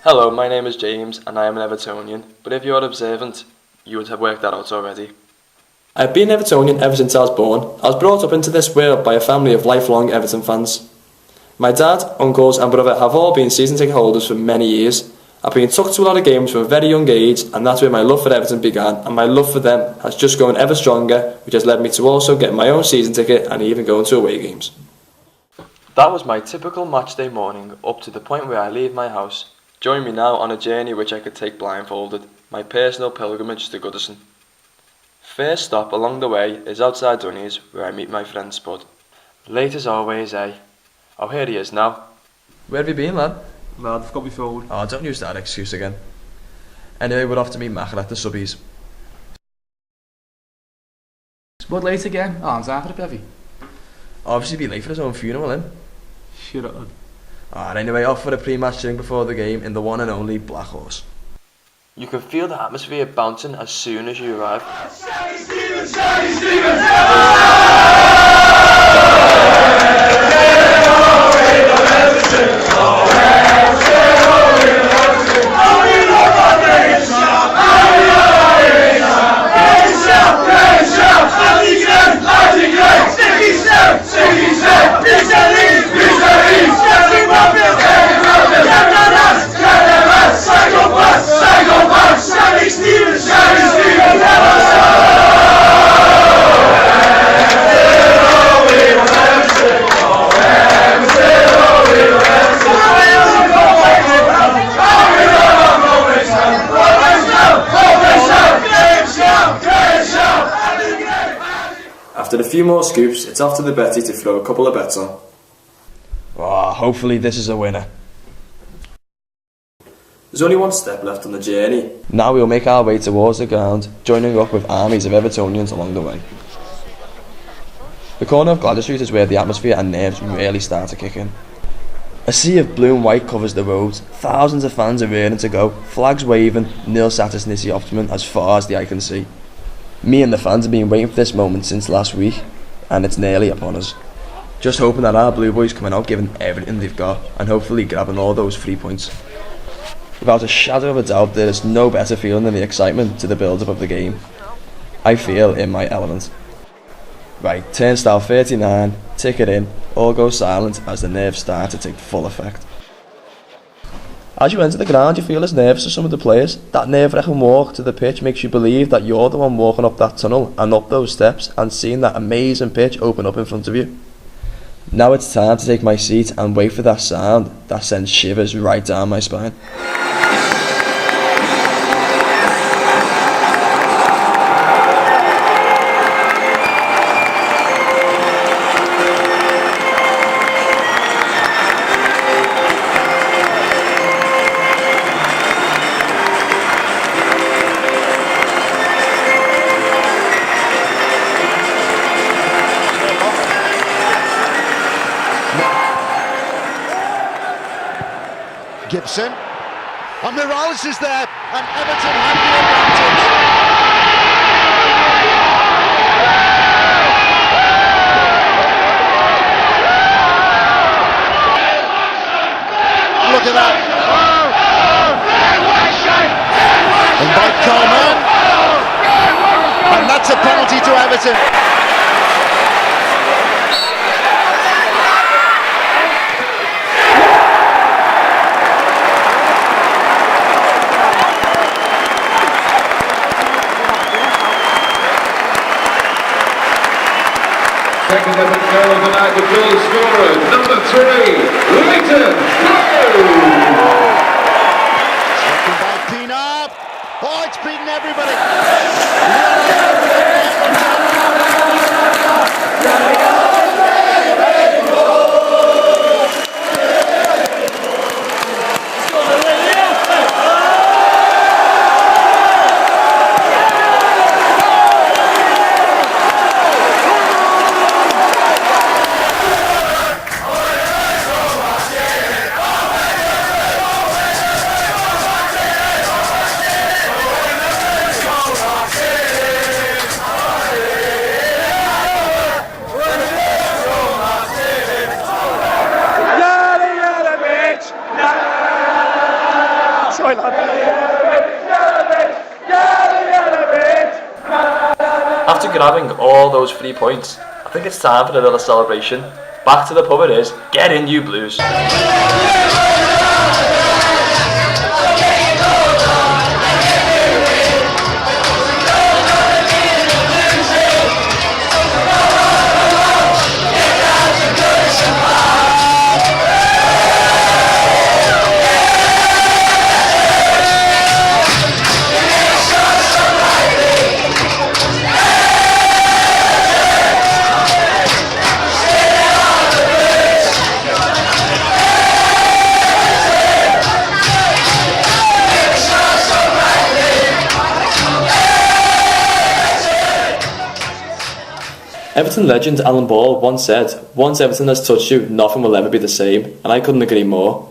Hello, my name is James and I am an Evertonian, but if you are observant, you would have worked that out already. I've been an Evertonian ever since I was born. I was brought up into this world by a family of lifelong Everton fans. My dad, uncles and brother have all been season ticket holders for many years. I've been took to a lot of games from a very young age, and that's where my love for Everton began, and my love for them has just grown ever stronger, which has led me to also get my own season ticket and even going to away games. That was my typical matchday morning up to the point where I leave my house. Join me now on a journey which I could take blindfolded, my personal pilgrimage to Goodison. First stop along the way is outside Dunnies, where I meet my friend Spud. Late as always, eh? Oh, here he is now. Where have you been, lad? Lad, I've got my phone. Oh, don't use that excuse again. Anyway, we're off to meet Magee at the subbies. Spud late again? Oh, I'm after a bevy. Obviously be late for his own funeral, him. Shut up. Alright, anyway, off for a pre-match drink before the game in the one and only Black Horse. You can feel the atmosphere bouncing as soon as you arrive. After a few more scoops, it's off to the Betty to throw a couple of bets on. Oh, hopefully this is a winner. There's only one step left on the journey. Now we'll make our way towards the ground, joining up with armies of Evertonians along the way. The corner of Gladys Street is where the atmosphere and nerves really start to kick in. A sea of blue and white covers the roads, thousands of fans are rearing to go, flags waving, nil satis nisi optimum as far as the eye can see. Me and the fans have been waiting for this moment since last week, and it's nearly upon us. Just hoping that our Blue Boys coming out giving everything they've got, and hopefully grabbing all those 3 points. Without a shadow of a doubt, there is no better feeling than the excitement to the build-up of the game. I feel in my element. Right, turnstile 39, ticket in, all go silent as the nerves start to take full effect. As you enter the ground, you feel as nervous as some of the players. That nerve-wracking walk to the pitch makes you believe that you're the one walking up that tunnel and up those steps and seeing that amazing pitch open up in front of you. Now it's time to take my seat and wait for that sound that sends shivers right down my spine. Gibson, and Morales is there, and Everton have the advantage. Look at that. And by Coleman, and that's a penalty to Everton. Second ever goal of the night, the goal scorer, number 3, Leighton. Second by Pina. Oh, it's beaten everybody. Sorry, lad. After grabbing all those 3 points, I think it's time for a little celebration. Back to the pub it is. Get in, you Blues. Everton legend Alan Ball once said, "Once Everton has touched you, nothing will ever be the same," and I couldn't agree more.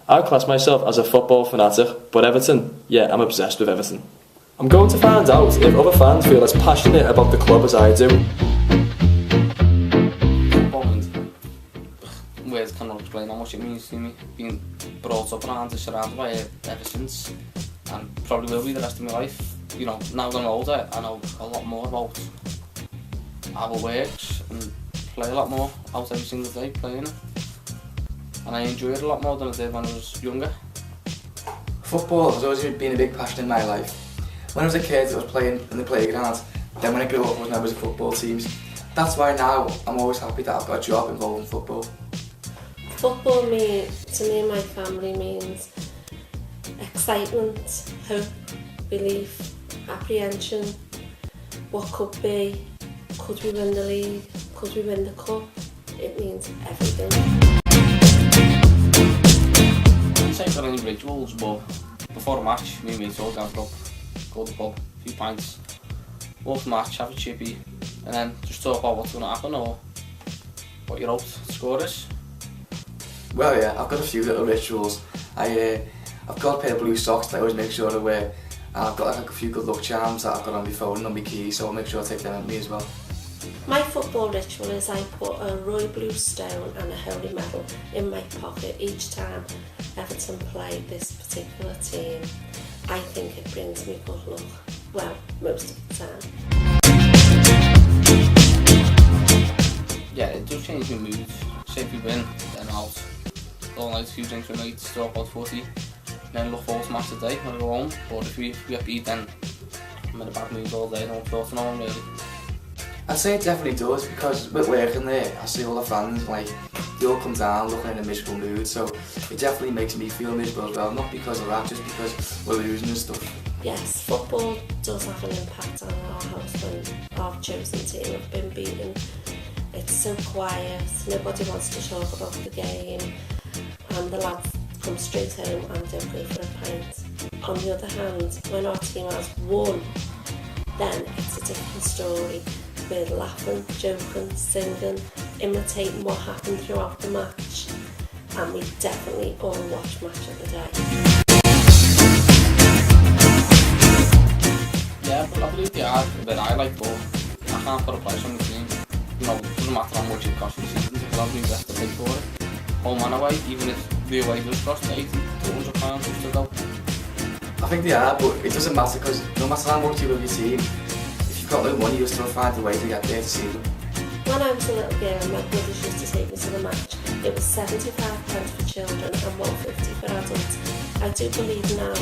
I class myself as a football fanatic, but Everton, yeah, I'm obsessed with Everton. I'm going to find out if other fans feel as passionate about the club as I do. Words cannot explain how much it means to me. Being brought up around and surrounded by it ever since, and probably will be the rest of my life. You know, now that I'm older, I know a lot more about how it works and play a lot more out every single day playing it. And I enjoy it a lot more than I did when I was younger. Football has always been a big passion in my life. When I was a kid, I was playing in the playground. Then when I grew up, I was members of football teams. That's why now I'm always happy that I've got a job involved in football. Football to me and my family means excitement, hope, belief, apprehension, what could be, could we win the league, could we win the cup. It means everything. I'd say for any rituals, but before a match, me and mates all gather up, go to the pub, a few pints, walk the match, have a chippy, and then just talk about what's going to happen or what your hopes to score is. Well, yeah, I've got a few little rituals. I've got a pair of blue socks that I always make sure to wear, and I've got like a few good luck charms that I've got on my phone and on my keys, so I'll make sure I take them with me as well. My football ritual is I put a royal blue stone and a holy medal in my pocket each time Everton play this particular team. I think it brings me good luck. Well, most of the time. Yeah, it does change my mood. Say if we win, then out all night, a few drinks with mates, talk about footy, then look forward to match today when I go home. But if we get beat, then I'm in a bad mood all day, no thought to no one really. I'd say it definitely does, because with working there, I see all the fans, like, they all come down looking in a miserable mood, so it definitely makes me feel miserable as well, not because of that, just because we're losing and stuff. Yes, football does have an impact on our house when our chosen team have been beaten. It's so quiet, nobody wants to talk about the game, and the lads come straight home and don't go for a pint. On the other hand, when our team has won, then it's a different story. We're laughing, joking, singing, imitating what happened throughout the match, and we definitely all watch Match of the Day. Yeah, but I believe they are a bit I like, but I can't put a price on the team. You know, it doesn't matter how much it costs the season, because I'll do best to pay for it. Home and away, even if the away does cost £80 to £100 just to go. I think they are, but it doesn't matter, because no matter how much you love your team, if you've got no money, you'll still find a way to get there to see them. When I was a little girl, my brothers used to take me to the match. It was 75 pence for children and 150 for adults. I do believe now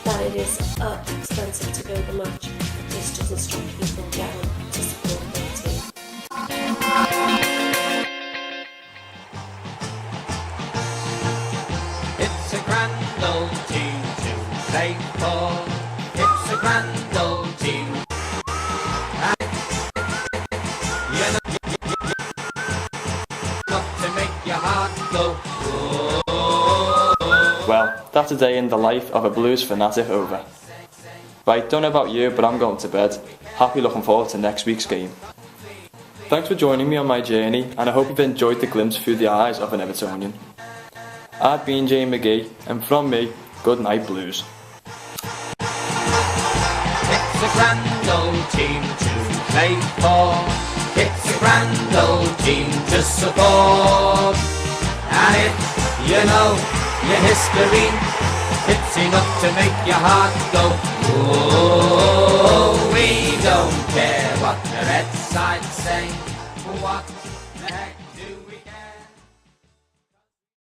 that it is expensive to go to the match, but this doesn't stop people going to support their team. It's a grand old team to play for. It's a grand old team. Got to make your heart go. Well, that's a day in the life of a Blues fanatic over. Right, don't know about you, but I'm going to bed. Happy looking forward to next week's game. Thanks for joining me on my journey, and I hope you've enjoyed the glimpse through the eyes of an Evertonian. I've been Magee, and from me, good night Blues. It's a grand old team to play for. It's a grand old team to support. And if you know your history, It's enough to make your heart go, oh, we don't care what the red side say, what